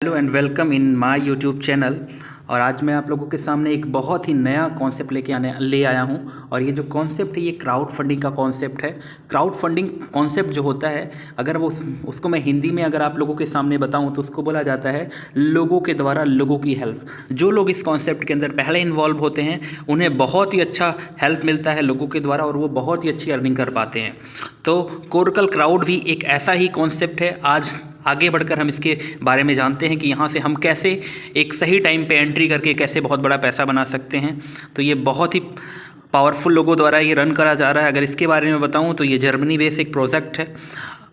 Hello and welcome in my YouTube channel. और आज मैं आप लोगों के सामने एक बहुत ही नया कॉन्सेप्ट ले आया हूँ। और ये जो कॉन्सेप्ट है ये क्राउड फंडिंग का कॉन्सेप्ट है। क्राउड फंडिंग कॉन्सेप्ट जो होता है, अगर वो उसको मैं हिंदी में अगर आप लोगों के सामने बताऊँ तो उसको बोला जाता है लोगों के द्वारा लोगों की हेल्प। जो लोग इस कॉन्सेप्ट के अंदर पहले इन्वॉल्व होते हैं उन्हें बहुत ही अच्छा हेल्प मिलता है लोगों के द्वारा और वो बहुत ही अच्छी अर्निंग कर पाते हैं। तो कोरकल क्राउड भी एक ऐसा ही कॉन्सेप्ट है। आज आगे बढ़कर हम इसके बारे में जानते हैं कि यहाँ से हम कैसे एक सही टाइम पे एंट्री करके कैसे बहुत बड़ा पैसा बना सकते हैं। तो ये बहुत ही पावरफुल लोगों द्वारा ये रन करा जा रहा है। अगर इसके बारे में बताऊँ तो ये जर्मनी बेस्ड एक प्रोजेक्ट है।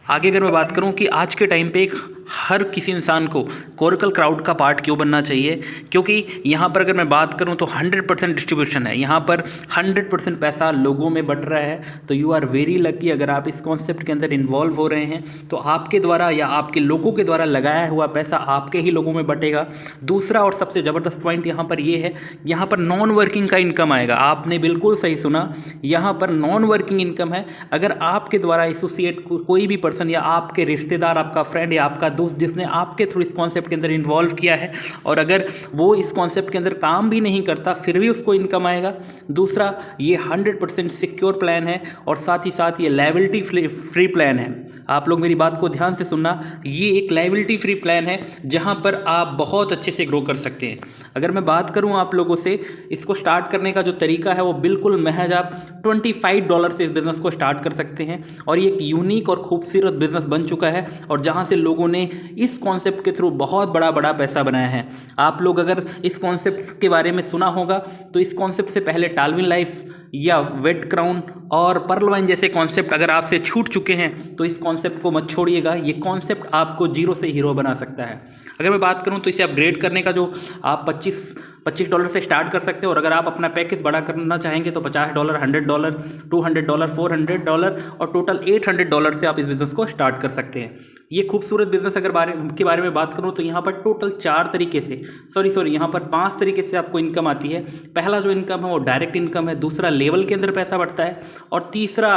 आगे अगर मैं बात करूँ कि आज के टाइम पे हर किसी इंसान को कोरकल क्राउड का पार्ट क्यों बनना चाहिए, क्योंकि यहाँ पर अगर मैं बात करूँ तो 100% डिस्ट्रीब्यूशन है। यहाँ पर 100% पैसा लोगों में बट रहा है। तो यू आर वेरी लकी अगर आप इस कॉन्सेप्ट के अंदर इन्वॉल्व हो रहे हैं तो आपके द्वारा या आपके लोगों के द्वारा लगाया हुआ पैसा आपके ही लोगों में बटेगा। दूसरा और सबसे ज़बरदस्त पॉइंट यहाँ पर ये है, यहाँ पर नॉन वर्किंग का इनकम आएगा। आपने बिल्कुल सही सुना, यहाँ पर नॉन वर्किंग इनकम है। अगर आपके द्वारा एसोसिएट कोई भी पर्सन या आपके रिश्तेदार, आपका फ्रेंड या आपका दोस्त जिसने आपके थ्रू इस कॉन्सेप्ट के अंदर इन्वॉल्व किया है और अगर वो इस कॉन्सेप्ट के अंदर काम भी नहीं करता फिर भी उसको इनकम आएगा। दूसरा, ये 100% सिक्योर प्लान है और साथ ही साथ ये लायबिलिटी फ्री प्लान है। आप लोग मेरी बात को ध्यान से सुनना, ये एक लायबिलिटी फ्री प्लान है जहां पर आप बहुत अच्छे से ग्रो कर सकते हैं। अगर मैं बात करूं आप लोगों से, इसको स्टार्ट करने का जो तरीका है वो बिल्कुल महज आप $25 से इस बिज़नेस को स्टार्ट कर सकते हैं। और ये एक यूनिक और खूबसूरत बिज़नेस बन चुका है और जहां से लोगों ने इस कॉन्सेप्ट के थ्रू बहुत बड़ा पैसा बनाया है। आप लोग अगर इस कॉन्सेप्ट के बारे में सुना होगा तो इस कॉन्सेप्ट से पहले टालविन लाइफ या वेट क्राउन और पर्ल वाइन जैसे कॉन्सेप्ट अगर आपसे छूट चुके हैं तो इस कॉन्सेप्ट को मत छोड़िएगा। ये कॉन्सेप्ट आपको जीरो से हीरो बना सकता है। अगर मैं बात करूं तो इसे अपग्रेड करने का जो आप $25 से स्टार्ट कर सकते हो और अगर आप अपना पैकेज बड़ा करना चाहेंगे तो $50, $100, $200, $400 और टोटल $800 से आप इस बिज़नेस को स्टार्ट कर सकते हैं। ये खूबसूरत बिज़नेस अगर के बारे में बात करूं तो यहाँ पर टोटल 4 तरीके से यहाँ पर 5 तरीके से आपको इनकम आती है। पहला जो इनकम है वो डायरेक्ट इनकम है, दूसरा लेवल के अंदर पैसा बढ़ता है और तीसरा,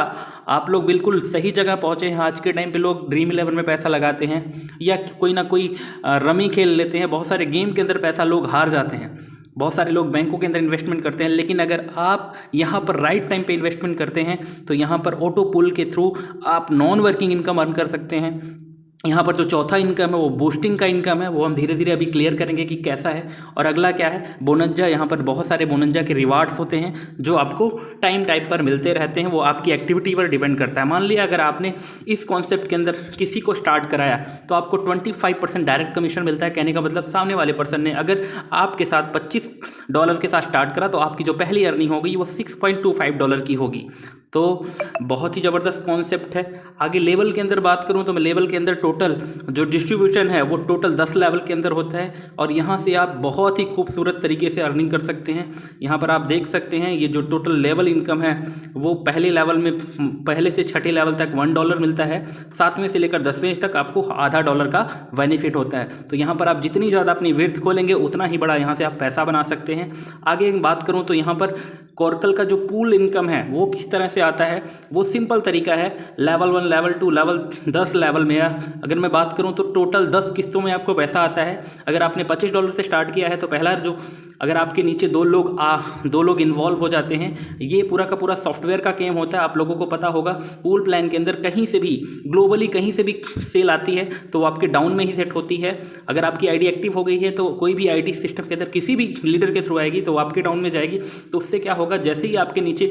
आप लोग बिल्कुल सही जगह पहुँचे हैं। आज के टाइम पे लोग ड्रीम 11 में पैसा लगाते हैं या कोई ना कोई रमी खेल लेते हैं। बहुत सारे गेम के अंदर पैसा लोग हार जाते हैं। बहुत सारे लोग बैंकों के अंदर इन्वेस्टमेंट करते हैं, लेकिन अगर आप यहाँ पर राइट टाइम पे इन्वेस्टमेंट करते हैं तो यहाँ पर ऑटो पुल के थ्रू आप नॉन वर्किंग इनकम अर्न कर सकते हैं। यहाँ पर जो चौथा इनकम है वो बूस्टिंग का इनकम है, वो हम धीरे धीरे अभी क्लियर करेंगे कि कैसा है। और अगला क्या है, बोनंजा। यहाँ पर बहुत सारे बोनंजा के रिवार्ड्स होते हैं जो आपको टाइम पर मिलते रहते हैं। वो आपकी एक्टिविटी पर डिपेंड करता है। मान लिया अगर आपने इस कॉन्सेप्ट के अंदर किसी को स्टार्ट कराया तो आपको 25% डायरेक्ट कमीशन मिलता है। कहने का मतलब सामने वाले पर्सन ने अगर आपके साथ $25 के साथ स्टार्ट करा तो आपकी जो पहली अर्निंग होगी वो $6.25 की होगी। तो बहुत ही ज़बरदस्त कॉन्सेप्ट है। आगे लेवल के अंदर बात करूं तो मैं लेवल के अंदर टोटल जो डिस्ट्रीब्यूशन है वो टोटल 10 लेवल के अंदर होता है और यहाँ से आप बहुत ही खूबसूरत तरीके से अर्निंग कर सकते हैं। यहाँ पर आप देख सकते हैं ये जो टोटल लेवल इनकम है वो पहले लेवल में पहले से छठे लेवल तक $1 मिलता है, 7वें से लेकर 10वें तक आपको $0.50 का बेनिफिट होता है। तो यहाँ पर आप जितनी ज़्यादा अपनी विड्थ खोलेंगे उतना ही बड़ा यहाँ से आप पैसा बना सकते हैं। आगे बात करूँ तो यहाँ पर कोरकल का जो पूल इनकम है वो किस तरह से आता है, वो सिंपल तरीका है। लेवल 1, लेवल 2, लेवल 10 लेवल में अगर मैं बात करूं तो टोटल 10 किस्तों में आपको पैसा आता है। अगर आपने $25 से स्टार्ट किया है तो पहला जो अगर आपके नीचे दो लोग इन्वॉल्व हो जाते हैं, ये पूरा का पूरा सॉफ्टवेयर का गेम होता है। आप लोगों को पता होगा पूल प्लान के अंदर कहीं से भी ग्लोबली कहीं से भी सेल आती है तो वो आपके डाउन में ही सेट होती है। अगर आपकी आईडी एक्टिव हो गई है तो कोई भी आईडी सिस्टम के अंदर किसी भी लीडर के थ्रू आएगी तो वो आपके डाउन में जाएगी। तो उससे क्या होगा, जैसे ही आपके नीचे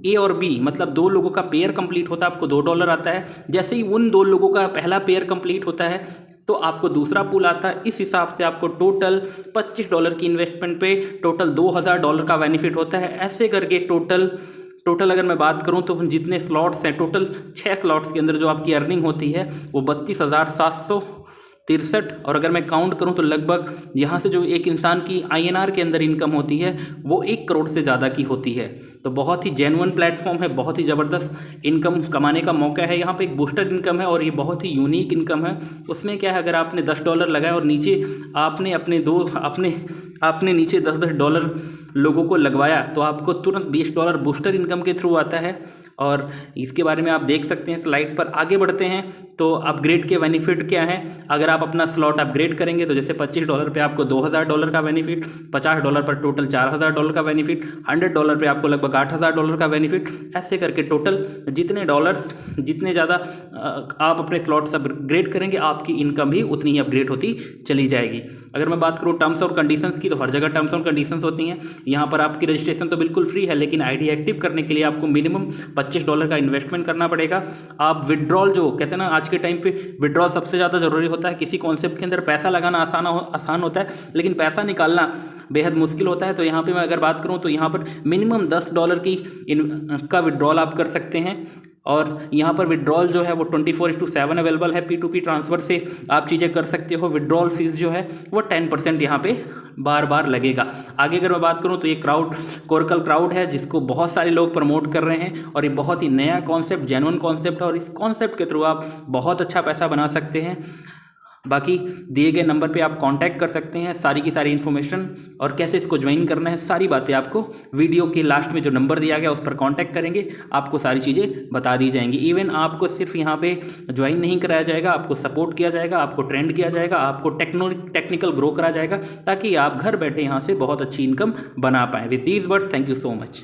ए और बी मतलब 2 लोगों का पेयर कंप्लीट होता है आपको $2 आता है। जैसे ही उन 2 लोगों का पहला पेयर कंप्लीट होता है तो आपको दूसरा पूल आता है। इस हिसाब से आपको टोटल $25 की इन्वेस्टमेंट पे टोटल $2000 का बेनिफिट होता है। ऐसे करके टोटल अगर मैं बात करूं तो जितने स्लॉट्स हैं, टोटल 6 स्लॉट्स के अंदर जो आपकी अर्निंग होती है वो 32,763। और अगर मैं काउंट करूं तो लगभग यहाँ से जो एक इंसान की INR के अंदर इनकम होती है वो 1 करोड़ से ज़्यादा की होती है। तो बहुत ही जेन्युइन प्लेटफॉर्म है, बहुत ही ज़बरदस्त इनकम कमाने का मौका है। यहाँ पे एक बूस्टर इनकम है और ये बहुत ही यूनिक इनकम है। उसमें क्या है, अगर आपने $10 लगाए और नीचे आपने नीचे $10 लोगों को लगवाया तो आपको तुरंत $20 बूस्टर इनकम के थ्रू आता है। और इसके बारे में आप देख सकते हैं स्लाइड पर। आगे बढ़ते हैं तो अपग्रेड के बेनिफिट क्या है। अगर आप अपना स्लॉट अपग्रेड करेंगे तो जैसे $25 पे आपको $2000 का बेनिफिट, $50 पर टोटल $4000 का बेनिफिट, $100 पे आपको लगभग $8000 का बेनिफिट। ऐसे करके टोटल जितने डॉलर्स, जितने ज़्यादा आप अपने स्लॉट्स अपग्रेड करेंगे आपकी इनकम भी उतनी ही अपग्रेड होती चली जाएगी। अगर मैं बात करूँ टर्म्स और कंडीशंस की, तो हर जगह टर्म्स और कंडीशंस होती हैं। यहाँ पर आपकी रजिस्ट्रेशन तो बिल्कुल फ्री है, लेकिन आईडी एक्टिव करने के लिए आपको मिनिमम $25 का इन्वेस्टमेंट करना पड़ेगा। आप विड्रॉल, जो कहते हैं ना आज के टाइम पे विड्रॉल सबसे ज़्यादा ज़रूरी होता है। किसी कॉन्सेप्ट के अंदर पैसा लगाना आसान होता है, लेकिन पैसा निकालना बेहद मुश्किल होता है। तो यहाँ पे मैं अगर बात करूँ तो यहाँ पर मिनिमम $10 का विड्रॉल आप कर सकते हैं। और यहाँ पर विड्रॉल जो है वो 24/7 अवेलेबल है। P2P ट्रांसफ़र से आप चीज़ें कर सकते हो। विड्रॉल फीस जो है वो 10% यहाँ पे बार बार लगेगा। आगे अगर मैं बात करूँ तो ये कोरकल क्राउड है, जिसको बहुत सारे लोग प्रमोट कर रहे हैं और ये बहुत ही नया कॉन्सेप्ट, जेन्युइन कॉन्सेप्ट है और इस कॉन्सेप्ट के थ्रू आप बहुत अच्छा पैसा बना सकते हैं। बाकी दिए गए नंबर पे आप कांटेक्ट कर सकते हैं। सारी की सारी इन्फॉर्मेशन और कैसे इसको ज्वाइन करना है, सारी बातें आपको वीडियो के लास्ट में जो नंबर दिया गया उस पर कांटेक्ट करेंगे, आपको सारी चीज़ें बता दी जाएंगी। इवन आपको सिर्फ यहाँ पे ज्वाइन नहीं कराया जाएगा, आपको सपोर्ट किया जाएगा, आपको ट्रेंड किया जाएगा, आपको टेक्निकल ग्रो करा जाएगा, ताकि आप घर बैठे यहाँ से बहुत अच्छी इनकम बना पाएँ। With these words, thank you so much.